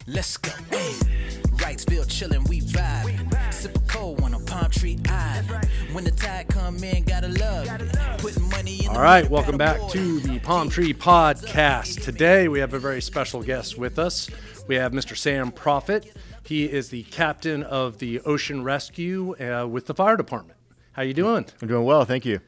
Let's go. Hey. Wrightsville chillin', we vibe. Sip a cold one on Palm Tree Island. When the tide come in, gotta love it. Putting money in. All right, welcome back to the Palm Tree Podcast. Today we have a very special guest with us. We have Mr. Sam Profitt. He is the captain of the Ocean Rescue with the fire department. How you doing? I'm doing well, thank you.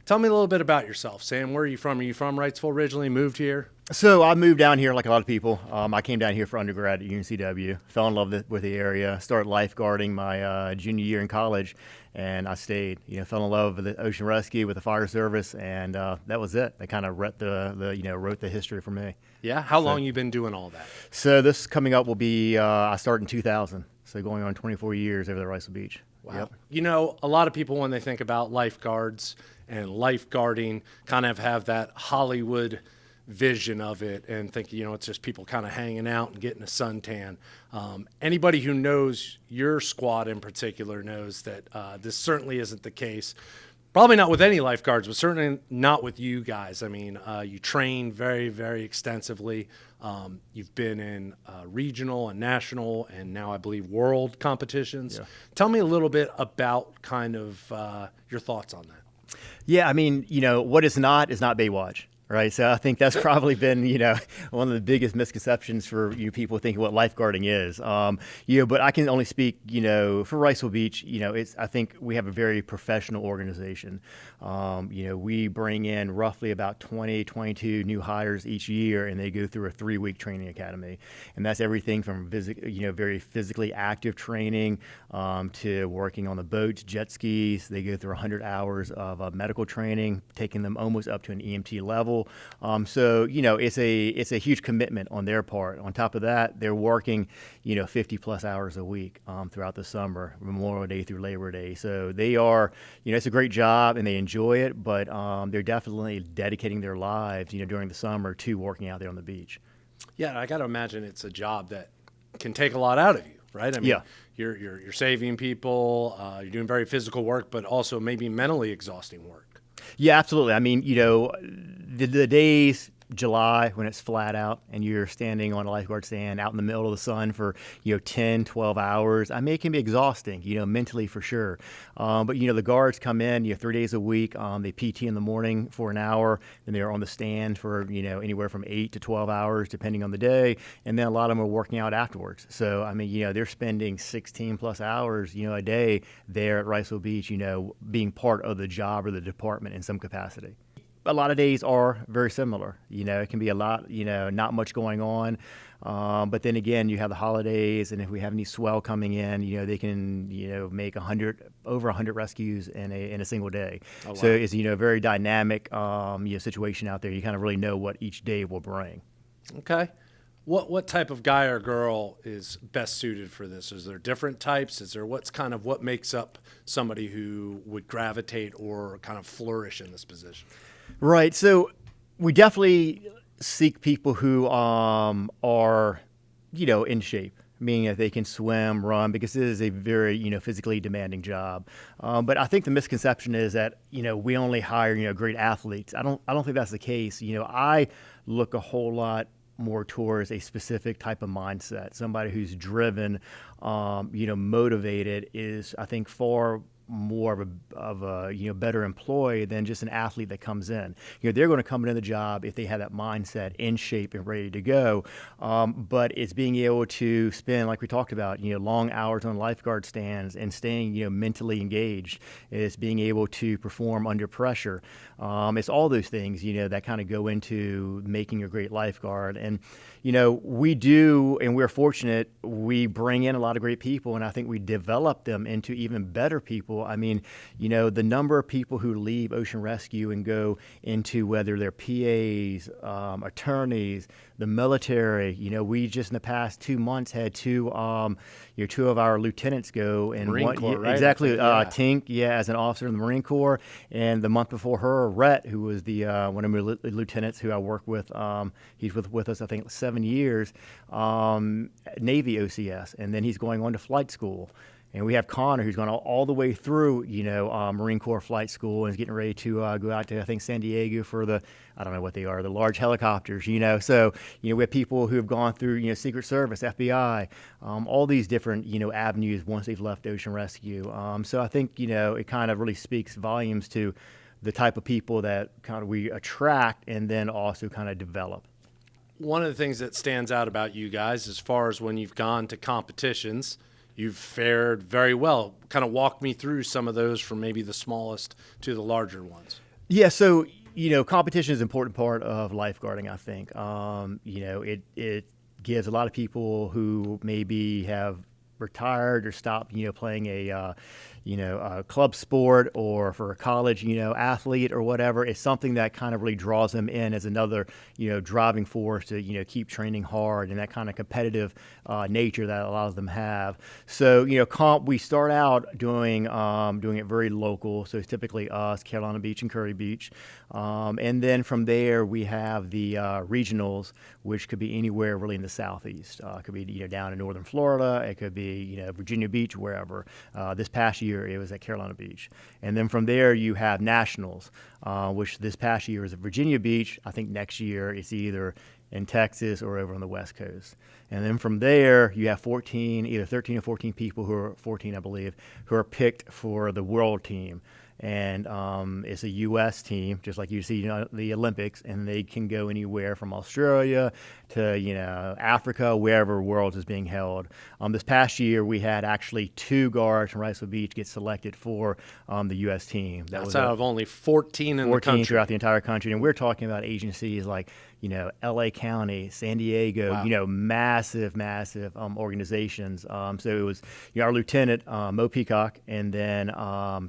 Tell me a little bit about yourself, Sam. Where are you from? Are you from Wrightsville originally, moved here? So I moved down here like a lot of people. I came down here for undergrad at UNCW, fell in love with the area, started lifeguarding my junior year in college, and I stayed. Fell in love with the Ocean Rescue, with the fire service, and that was it. That kind of wrote the history for me. Yeah? How long you been doing all that? So this coming up will be, I started in 2000, so going on 24 years over at Wrightsville Beach. Wow. Yep. A lot of people, when they think about lifeguards and lifeguarding, kind of have that Hollywood vision of it and think, it's just people kind of hanging out and getting a suntan. Anybody who knows your squad in particular knows that this certainly isn't the case. Probably not with any lifeguards, but certainly not with you guys. I mean, you train very, very extensively. You've been in regional and national and now I believe world competitions. Yeah. Tell me a little bit about kind of your thoughts on that. Yeah, I mean, what is not Baywatch. Right, so I think that's probably been, one of the biggest misconceptions for you people thinking what lifeguarding is. But I can only speak, for Wrightsville Beach. I think we have a very professional organization. We bring in roughly about 22 new hires each year, and they go through a 3-week training academy, and that's everything from very physically active training to working on the boats, jet skis. They go through 100 hours of medical training, taking them almost up to an EMT level. So it's a huge commitment on their part. On top of that, they're working 50 plus hours a week throughout the summer, Memorial Day through Labor Day. So they are, it's a great job and they enjoy it, but they're definitely dedicating their lives during the summer to working out there on the beach. Yeah, I got to imagine it's a job that can take a lot out of you, right? I mean, yeah. You're saving people, you're doing very physical work, but also maybe mentally exhausting work. Yeah, absolutely. I mean, the days, July, when it's flat out and you're standing on a lifeguard stand out in the middle of the sun for, 10, 12 hours, I mean, it can be exhausting, mentally for sure. But, the guards come in, 3 days a week. They PT in the morning for an hour, and they're on the stand for, anywhere from 8 to 12 hours, depending on the day. And then a lot of them are working out afterwards. So, I mean, they're spending 16 plus hours, a day there at Wrightsville Beach, being part of the job or the department in some capacity. A lot of days are very similar. It can be a lot, not much going on. But then again, you have the holidays, and if we have any swell coming in, they can, make over 100 rescues in a single day. Oh, wow. So it's, a very dynamic situation out there. You kind of really know what each day will bring. Okay. What type of guy or girl is best suited for this? Is there different types? Is there what makes up somebody who would gravitate or kind of flourish in this position? Right. So we definitely seek people who are, in shape, meaning that they can swim, run, because it is a very, physically demanding job. But I think the misconception is that, we only hire, great athletes. I don't think that's the case. I look a whole lot more towards a specific type of mindset. Somebody who's driven, motivated is, I think, far more of a better employee than just an athlete that comes in. They're going to come into the job if they have that mindset, in shape and ready to go. But it's being able to spend, like we talked about, long hours on lifeguard stands and staying, mentally engaged. It's being able to perform under pressure. It's all those things, that kind of go into making a great lifeguard. And, we do, and we're fortunate, we bring in a lot of great people, and I think we develop them into even better people. I mean, the number of people who leave Ocean Rescue and go into whether they're PAs, attorneys, the military. We just in the past 2 months had two of our lieutenants go, and Marine Corps, right? Exactly. Think, Tink, as an officer in the Marine Corps, and the month before her, Rhett, who was the one of my lieutenants who I work with. He's with us, I think, 7 years, Navy OCS, and then he's going on to flight school. And we have Connor, who's gone all the way through, Marine Corps flight school and is getting ready to go out to, I think, San Diego for I don't know what they are, the large helicopters, So, we have people who have gone through, Secret Service, FBI, all these different, avenues once they've left ocean rescue. So I think, it kind of really speaks volumes to the type of people that kind of we attract and then also kind of develop. One of the things that stands out about you guys, as far as when you've gone to competitions, you've fared very well. Kind of walk me through some of those from maybe the smallest to the larger ones. Yeah, so, competition is an important part of lifeguarding, I think. It gives a lot of people who maybe have retired or stopped, playing a club sport or for a college, athlete or whatever. It's something that kind of really draws them in as another, driving force to, keep training hard and that kind of competitive nature that a lot of them have. So, we start out doing it very local. So it's typically us, Carolina Beach and Curry Beach. And then from there, we have the regionals, which could be anywhere really in the Southeast. It could be, down in northern Florida. It could be, Virginia Beach, wherever. This past year, it was at Carolina Beach. And then from there, you have nationals, which this past year is at Virginia Beach. I think next year it's either in Texas or over on the West Coast. And then from there, you have either 13 or 14 people 14, I believe, who are picked for the world team. And it's a U.S. team, just like you see the Olympics, and they can go anywhere from Australia to Africa, wherever Worlds is being held. This past year, we had actually 2 guards from Wrightsville Beach get selected for the U.S. team. That's out of only 14 in the country. 14 throughout the entire country, and we're talking about agencies like L.A. County, San Diego, wow. Massive organizations. So it was our lieutenant, Mo Peacock, and then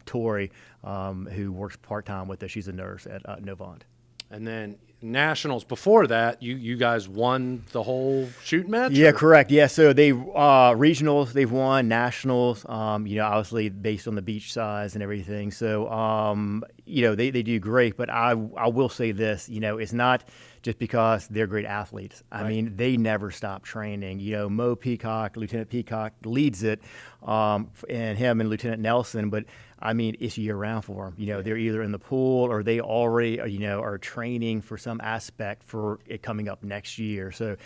Tori, who works part-time with us. She's a nurse at Novant. And then nationals, before that, you guys won the whole shooting match? Yeah, correct. Yeah, so they regionals, they've won nationals, obviously based on the beach size and everything. So, they do great. But I will say this, it's not just because they're great athletes. I mean, they never stop training. Mo Peacock, Lieutenant Peacock leads it, and him and Lieutenant Nelson, but I mean, it's year round for them. They're either in the pool or they already, are training for some aspect for it coming up next year. So,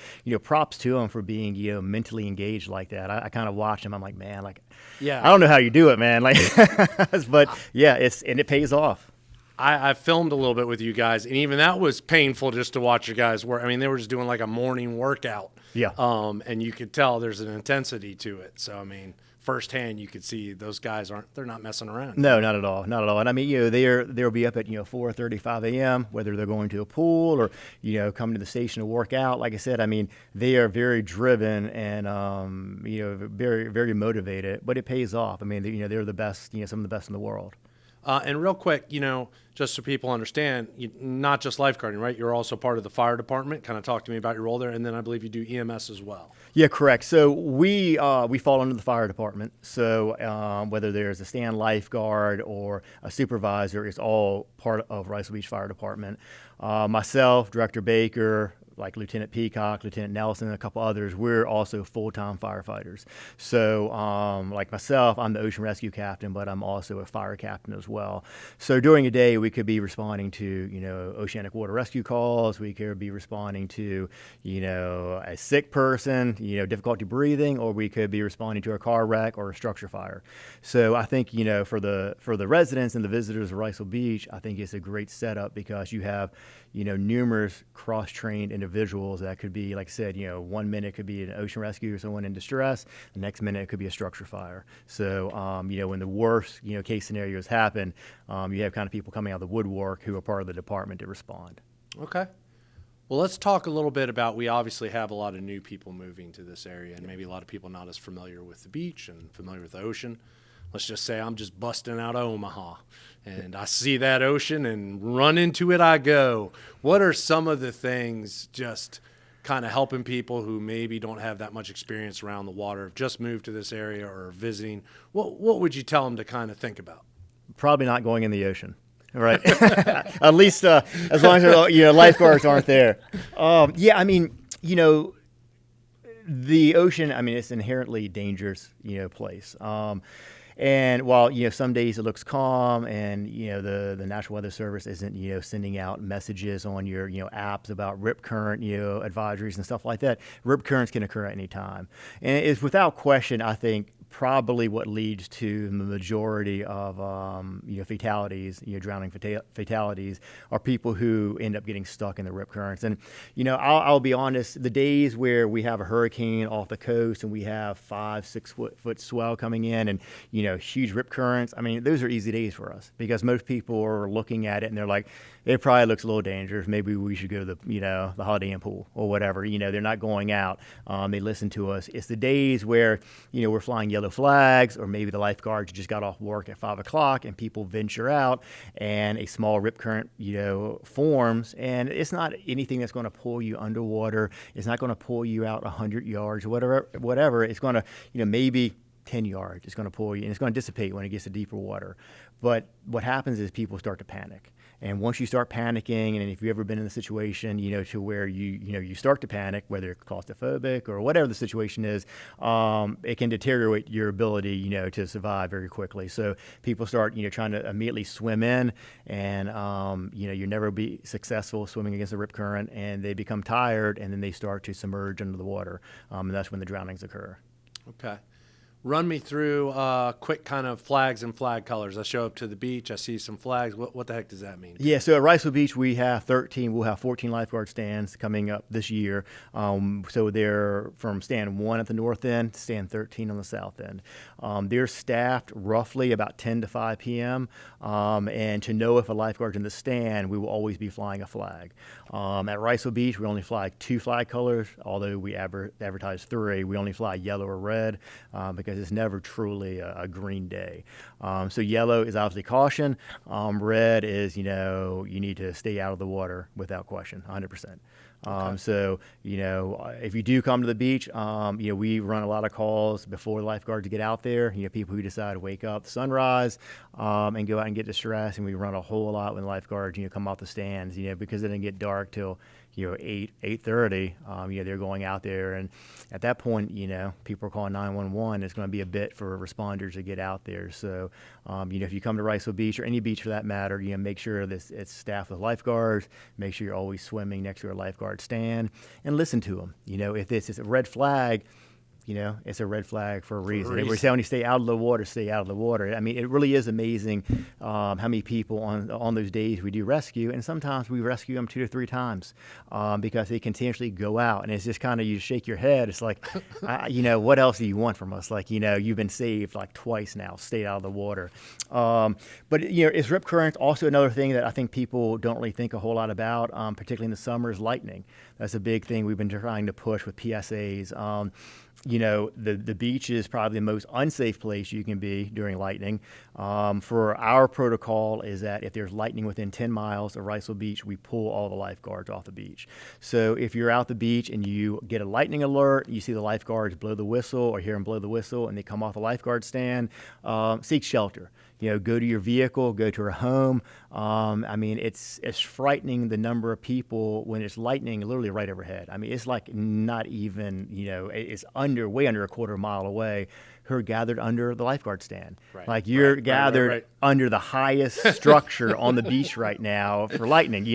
props to them for being, mentally engaged like that. I kind of watch them. I'm like, man, I don't know how you do it, man. But yeah, it pays off. I filmed a little bit with you guys, and even that was painful just to watch you guys work. I mean, they were just doing like a morning workout. Yeah. And you could tell there's an intensity to it. So, I mean, firsthand, you could see those guys they're not messing around. No, not at all. Not at all. And I mean, they'll be up at, 4:35 a.m., whether they're going to a pool or, coming to the station to work out. Like I said, I mean, they are very driven and, very, very motivated, but it pays off. I mean, they're the best, some of the best in the world. And real quick, just so people understand, not just lifeguarding, right? You're also part of the fire department. Kind of talk to me about your role there, and then I believe you do EMS as well. Yeah, correct. So we fall under the fire department. So whether there's a stand lifeguard or a supervisor, it's all part of Wrightsville Beach Fire Department. Myself, Director Baker, like Lieutenant Peacock, Lieutenant Nelson, and a couple others, we're also full-time firefighters. So like myself, I'm the ocean rescue captain, but I'm also a fire captain as well. So during a day, we could be responding to, oceanic water rescue calls. We could be responding to, a sick person, difficulty breathing, or we could be responding to a car wreck or a structure fire. So I think, for the residents and the visitors of Wrightsville Beach, I think it's a great setup because you have, numerous cross-trained individuals that could be, like I said, 1 minute could be an ocean rescue or someone in distress. The next minute it could be a structure fire. So, when the worst, case scenarios happen, you have kind of people coming out of the woodwork who are part of the department to respond. Okay. Well, let's talk a little bit about, we obviously have a lot of new people moving to this area and maybe a lot of people not as familiar with the beach and familiar with the ocean. Let's just say I'm just busting out of Omaha and I see that ocean and run into it I go. What are some of the things just kind of helping people who maybe don't have that much experience around the water, have just moved to this area or visiting? What would you tell them to kind of think about? Probably not going in the ocean. Right. At least as long as lifeguards aren't there. Yeah, I mean, The ocean, I mean, it's an inherently dangerous, place. And while, some days it looks calm and, the National Weather Service isn't, sending out messages on your, apps about rip current, advisories and stuff like that, rip currents can occur at any time. And it's without question, I think, probably what leads to the majority of fatalities, drowning fatalities, are people who end up getting stuck in the rip currents. And I'll be honest, the days where we have a hurricane off the coast and we have 5-6 foot swell coming in and huge rip currents, I mean, those are easy days for us because most people are looking at it and they're like, it probably looks a little dangerous. Maybe we should go to the Holiday Inn pool or whatever. They're not going out. They listen to us. It's the days where we're flying yellow flags, or maybe the lifeguards just got off work at 5 o'clock and people venture out and a small rip current forms, and it's not anything that's going to pull you underwater. It's not going to pull you out 100 yards or whatever. It's going to maybe 10 yards. It's going to pull you, and it's going to dissipate when it gets to deeper water. But what happens is people start to panic. And once you start panicking, and if you've ever been in a situation, to where you start to panic, whether it's claustrophobic or whatever the situation is, it can deteriorate your ability, to survive very quickly. So people start, trying to immediately swim in, and you never be successful swimming against the rip current, and they become tired, and then they start to submerge under the water, and that's when the drownings occur. Okay. Run me through quick kind of flags and flag colors. I show up to the beach. I see some flags. What the heck does that mean? Yeah, so at Wrightsville Beach, we have 13. We'll have 14 lifeguard stands coming up this year. So they're from stand 1 at the north end to stand 13 on the south end. They're staffed roughly about 10 to 5 p.m. And to know if a lifeguard's in the stand, we will always be flying a flag. At Wrightsville Beach, we only fly 2 flag colors, although we advertise 3. We only fly yellow or red because it's never truly a green day. So yellow is obviously caution. Red is, you need to stay out of the water without question, 100%. Okay. So, if you do come to the beach, we run a lot of calls before the lifeguards get out there. People who decide to wake up at sunrise and go out and get distressed. And we run a whole lot when lifeguards, come off the stands, because it didn't get dark till 8:30, they're going out there, and at that point, people are calling 911. It's going to be a bit for responders to get out there. So, if you come to Wrightsville Beach or any beach for that matter, make sure that it's staffed with lifeguards. Make sure you're always swimming next to a lifeguard stand, and listen to them. If this is a red flag, it's a red flag for a reason. We're telling you stay out of the water, stay out of the water. I mean, it really is amazing how many people on those days we do rescue, and sometimes we rescue them 2 to 3 times because they continuously go out, and it's just kind of, you shake your head. It's like, what else do you want from us? Like, you've been saved like twice now, stay out of the water. But, it's rip current. Also another thing that I think people don't really think a whole lot about, particularly in the summer, is lightning. That's a big thing we've been trying to push with PSAs. The beach is probably the most unsafe place you can be during lightning. For our protocol is that if there's lightning within 10 miles of Wrightsville Beach, we pull all the lifeguards off the beach. So if you're out the beach and you get a lightning alert, you see the lifeguards blow the whistle or hear them blow the whistle and they come off the lifeguard stand, seek shelter. Go to your vehicle, go to a home. It's frightening the number of people when it's lightning literally right overhead. I mean, it's like not even, it's way under a quarter mile away, who are gathered under the lifeguard stand. Right. Like you're gathered under the highest structure on the beach right now for lightning,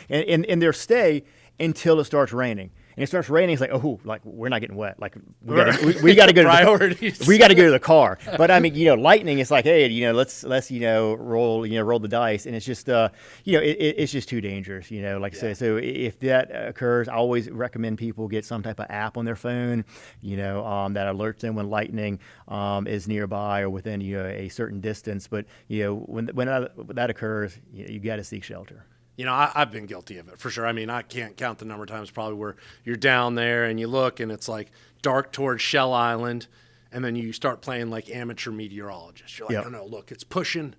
and their stay until it starts raining. And it starts raining. It's like, we're not getting wet. Like we got to go to priorities. We got to go to the car. But I mean, lightning. It's like, hey, let's roll the dice. And it's just, it's just too dangerous. Like I say. So if that occurs, I always recommend people get some type of app on their phone, that alerts them when lightning is nearby or within a certain distance. But when that occurs, you got to seek shelter. I've been guilty of it for sure. I mean, I can't count the number of times probably where you're down there and you look and it's like dark towards Shell Island, and then you start playing like amateur meteorologist. You're like, no, look, it's pushing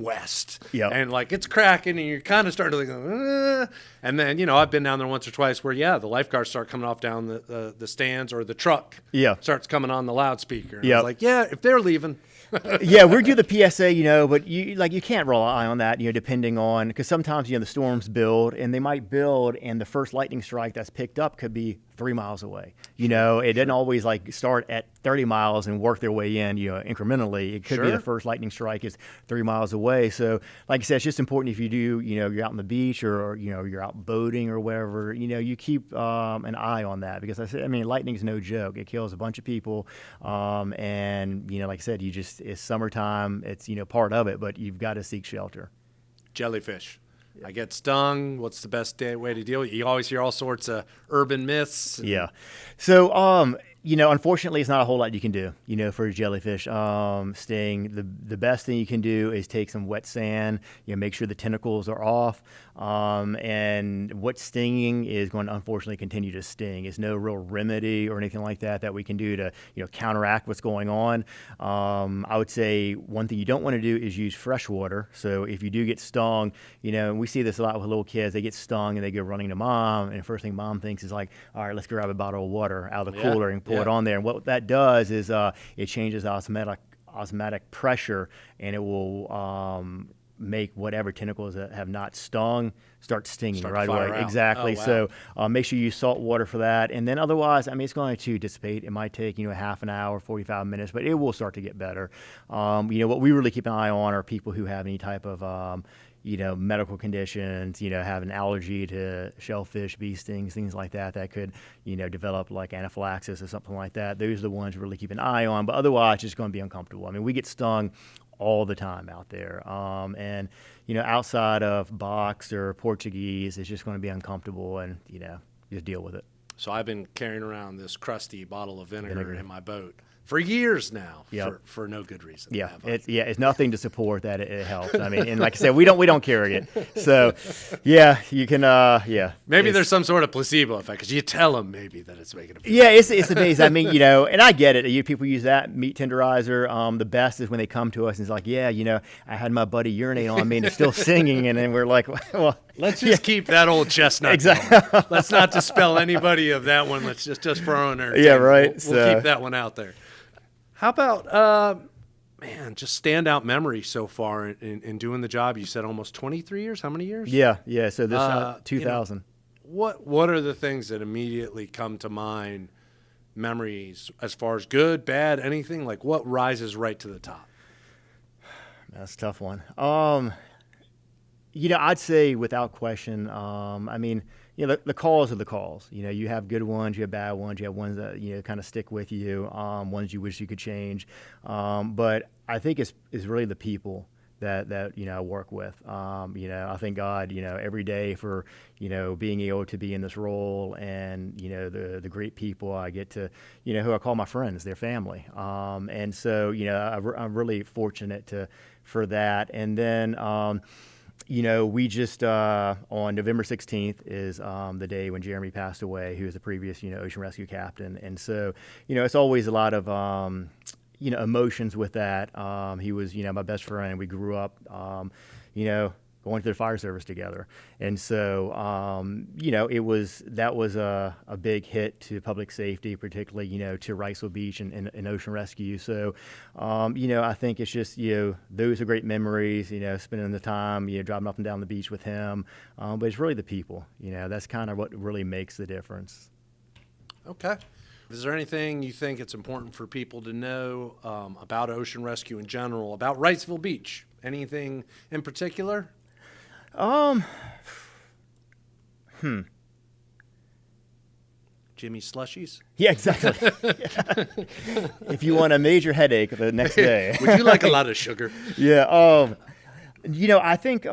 west. Yep. And like it's cracking and you're kind of starting to like, and then, I've been down there once or twice where, the lifeguards start coming off down the stands, or the truck starts coming on the loudspeaker. And I was like, if they're leaving. We do the PSA, but you can't rely on that, depending on, because sometimes, the storms build and they might build and the first lightning strike that's picked up could be 3 miles away. You know, it didn't always like start at 30 miles and work their way in, you know, incrementally. It could be the first lightning strike is 3 miles away. So like I said, it's just important if you do, you know, you're out on the beach or you know, you're out boating or wherever, you know, you keep an eye on that, because I mean, lightning is no joke. It kills a bunch of people. And, you know, like I said, it's summertime. It's, you know, part of it, but you've got to seek shelter. Jellyfish. I get stung. What's the best way to deal with it? You always hear all sorts of urban myths. Yeah. So, you know, unfortunately, it's not a whole lot you can do, you know, for a jellyfish sting. The best thing you can do is take some wet sand, you know, make sure the tentacles are off. And what's stinging is going to unfortunately continue to sting. It's no real remedy or anything like that we can do to, you know, counteract what's going on. I would say one thing you don't want to do is use fresh water. So if you do get stung, you know, and we see this a lot with little kids, they get stung and they go running to mom, and the first thing mom thinks is like, all right, let's grab a bottle of water out of the cooler and pour it on there. And what that does is it changes osmotic pressure, and it will make whatever tentacles that have not stung start stinging right away. Out. Exactly. Oh, wow. So make sure you use salt water for that. And then otherwise, I mean, it's going to dissipate. It might take, you know, half an hour, 45 minutes, but it will start to get better. You know, what we really keep an eye on are people who have any type of you know, medical conditions, you know, have an allergy to shellfish, bee stings, things like that could, you know, develop like anaphylaxis or something like that. Those are the ones we really keep an eye on. But otherwise, it's just going to be uncomfortable. I mean, we get stung all the time out there. And, you know, outside of box or Portuguese, it's just going to be uncomfortable, and, you know, just deal with it. So I've been carrying around this crusty bottle of vinegar in my boat for years now, for no good reason. Yeah, it's nothing to support that it helps. I mean, and like I said, we don't carry it. So, yeah, you can, Maybe there's some sort of placebo effect, because you tell them maybe that it's making a difference. Yeah, it's amazing. I mean, you know, and I get it. You people use that meat tenderizer. The best is when they come to us and it's like, yeah, you know, I had my buddy urinate on me and it's still singing, and then we're like, well, let's just keep that old chestnut. Exactly. Let's not dispel anybody of that one. Let's just for our own entertainment. Yeah, right. We'll keep that one out there. How about, man, just standout memory so far in doing the job? You said almost 23 years. How many years? Yeah. So this 2000. You know, what are the things that immediately come to mind, memories, as far as good, bad, anything? Like, what rises right to the top? That's a tough one. You know, I'd say without question, I mean, you know, the calls are the calls. You know, you have good ones, you have bad ones, you have ones that, you know, kind of stick with you, ones you wish you could change. But I think it's really the people that you know, I work with. You know, I thank God, you know, every day for, you know, being able to be in this role, and, you know, the great people I get to, you know, who I call my friends, their family. And so, you know, I'm really fortunate for that. And then, you know, we just, on November 16th is the day when Jeremy passed away, who was the previous, you know, ocean rescue captain. And so, you know, it's always a lot of, you know, emotions with that. He was, you know, my best friend. We grew up, you know, going to the fire service together. And so, you know, that was a big hit to public safety, particularly, you know, to Wrightsville Beach and ocean rescue. So, you know, I think it's just, you know, those are great memories, you know, spending the time, you know, driving up and down the beach with him. But it's really the people, you know, that's kind of what really makes the difference. Okay. Is there anything you think it's important for people to know about ocean rescue in general, about Wrightsville Beach? Anything in particular? Jimmy Slushies? Yeah, exactly. If you want a major headache the next day. Would you like a lot of sugar? Yeah. You know, I think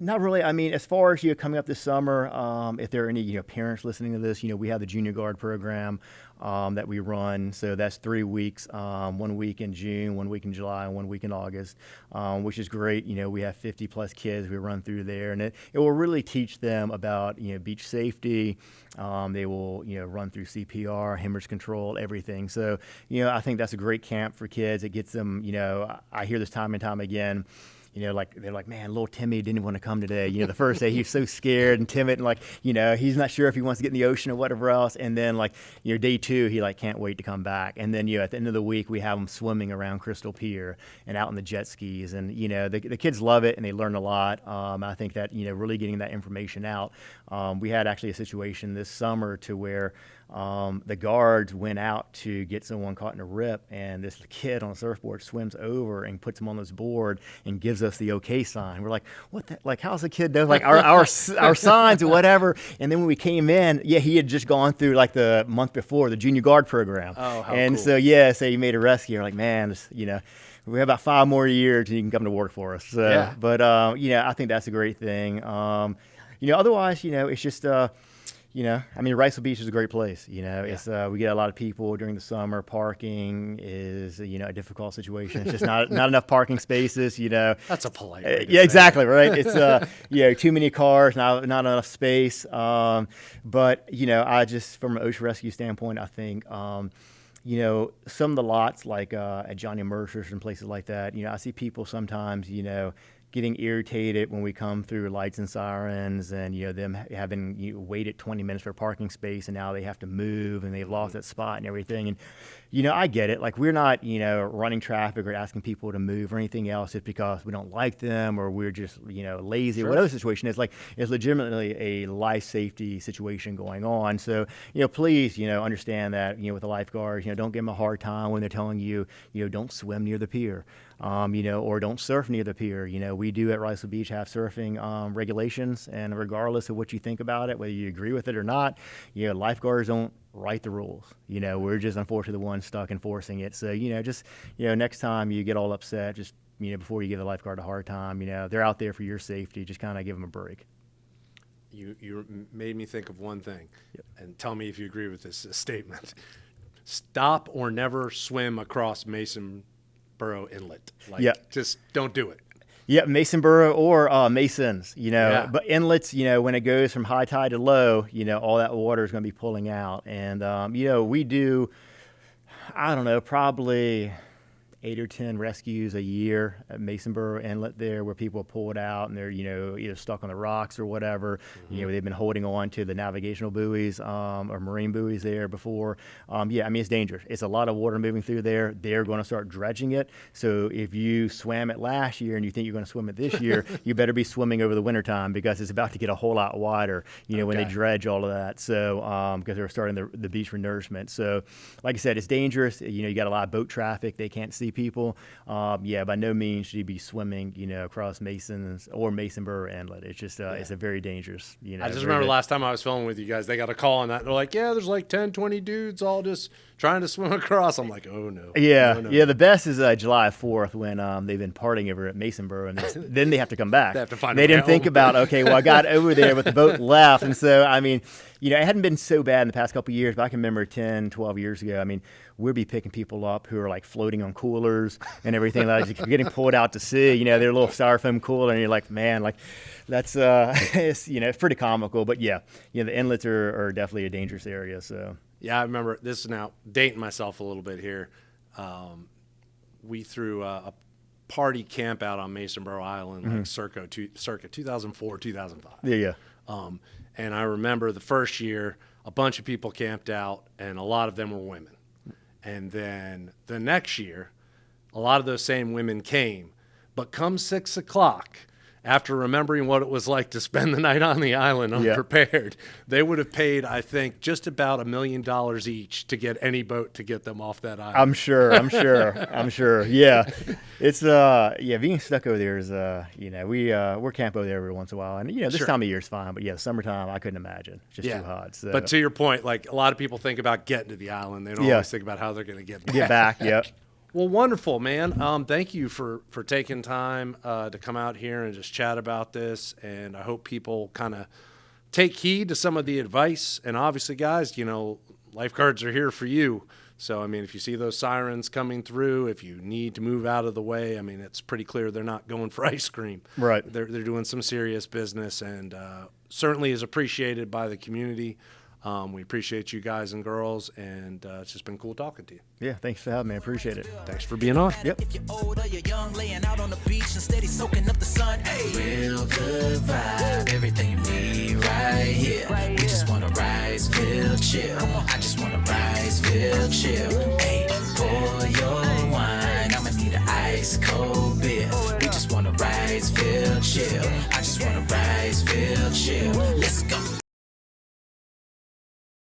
not really. I mean, as far as, you know, coming up this summer, if there are any, you know, parents listening to this, you know, we have the Junior Guard program that we run. So that's 3 weeks, 1 week in June, 1 week in July, and 1 week in August, which is great. You know, we have 50 plus kids we run through there, and it will really teach them about, you know, beach safety. They will, you know, run through CPR, hemorrhage control, everything. So, you know, I think that's a great camp for kids. It gets them, you know, I hear this time and time again, like they're like, man, little Timmy didn't want to come today. The first day he was so scared and timid and like, he's not sure if he wants to get in the ocean or whatever else. And then like, day 2, he like can't wait to come back. And then, at the end of the week, we have him swimming around Crystal Pier and out on the jet skis. And, the kids love it and they learn a lot. I think that, really getting that information out. We had actually a situation this summer to where the guards went out to get someone caught in a rip, and this kid on a surfboard swims over and puts him on this board and gives us the okay sign. We're like, what the, like, how's the kid know like our signs or whatever? And then when we came in, he had just gone through like the month before the junior guard program. Oh, how and cool. so he made a rescue. We're like, man, this, we have about 5 more years and you can come to work for us. So, Yeah. But I think that's a great thing. Otherwise, it's just. Wrightsville Beach is a great place. It's we get a lot of people during the summer. Parking is a difficult situation. It's just not enough parking spaces. That's a polite way to yeah, say exactly it. right. It's too many cars, not enough space. But I just from an ocean rescue standpoint, I think. Some of the lots like at Johnny Mercer's and places like that. I see people sometimes. Getting irritated when we come through lights and sirens and, them having waited 20 minutes for a parking space and now they have to move and they've lost that spot and everything. And, I get it. Like we're not, running traffic or asking people to move or anything else just because we don't like them or we're just, lazy or whatever the situation is. Like it's legitimately a life safety situation going on. So, please, understand that, with the lifeguards, don't give them a hard time when they're telling you, don't swim near the pier. Or don't surf near the pier. We do at Wrightsville Beach have surfing regulations, and regardless of what you think about it, whether you agree with it or not, lifeguards don't write the rules. We're just unfortunately the ones stuck enforcing it. So, next time you get all upset, just, before you give the lifeguard a hard time, they're out there for your safety. Just kind of give them a break. You made me think of one thing, and tell me if you agree with this statement. Stop or never swim across Mason Borough Inlet. Just don't do it. Yeah, Masonboro or Masons, but inlets, when it goes from high tide to low, all that water is going to be pulling out. And, we do, I don't know, probably 8 or 10 rescues a year at Masonboro Inlet there where people are pulled out and they're, either stuck on the rocks or whatever. Mm-hmm. They've been holding on to the navigational buoys or marine buoys there before. It's dangerous. It's a lot of water moving through there. They're going to start dredging it. So if you swam it last year and you think you're going to swim it this year, you better be swimming over the wintertime because it's about to get a whole lot wider, when they dredge all of that. So because they're starting the beach renourishment. So like I said, it's dangerous. You got a lot of boat traffic. They can't see people. By no means should you be swimming, across Masons or Masonboro Inlet. It's just, it's a very dangerous, I just remember last time I was filming with you guys, they got a call on that. They're like, there's like 10, 20 dudes all just trying to swim across. I'm like, oh no. Yeah. No. Yeah. The best is July 4th when they've been partying over at Masonboro and then they have to come back. They have to find They a way didn't think home. about, okay, well, I got over there but the boat left. And so, it hadn't been so bad in the past couple of years, but I can remember 10, 12 years ago. We'd be picking people up who are like floating on coolers and everything, like getting pulled out to sea, their little styrofoam cooler. And you're like, man, like that's, it's pretty comical. But the inlets are definitely a dangerous area. So. Yeah, I remember this is now dating myself a little bit here. We threw a party camp out on Masonboro Island, like circa 2004, 2005. Yeah. And I remember the first year, a bunch of people camped out, and a lot of them were women. And then the next year, a lot of those same women came. But come 6 o'clock, after remembering what it was like to spend the night on the island unprepared, they would have paid, I think, just about $1 million each to get any boat to get them off that island. I'm sure. Yeah. It's, being stuck over there is, we're camp over there every once in a while. And, this time of year is fine. But, summertime, I couldn't imagine. It's just too hot. So. But to your point, like a lot of people think about getting to the island. They don't always think about how they're going to get back. Get back, yep. Well, wonderful, man. Thank you for taking time to come out here and just chat about this. And I hope people kind of take heed to some of the advice. And obviously, guys, lifeguards are here for you. So, if you see those sirens coming through, if you need to move out of the way, it's pretty clear they're not going for ice cream. Right. They're doing some serious business and certainly is appreciated by the community. We appreciate you guys and girls, and it's just been cool talking to you. Yeah, thanks for having me. I appreciate it. Thanks for being on. Yep. If you're old or you're young, laying out on the beach and steady soaking good vibes.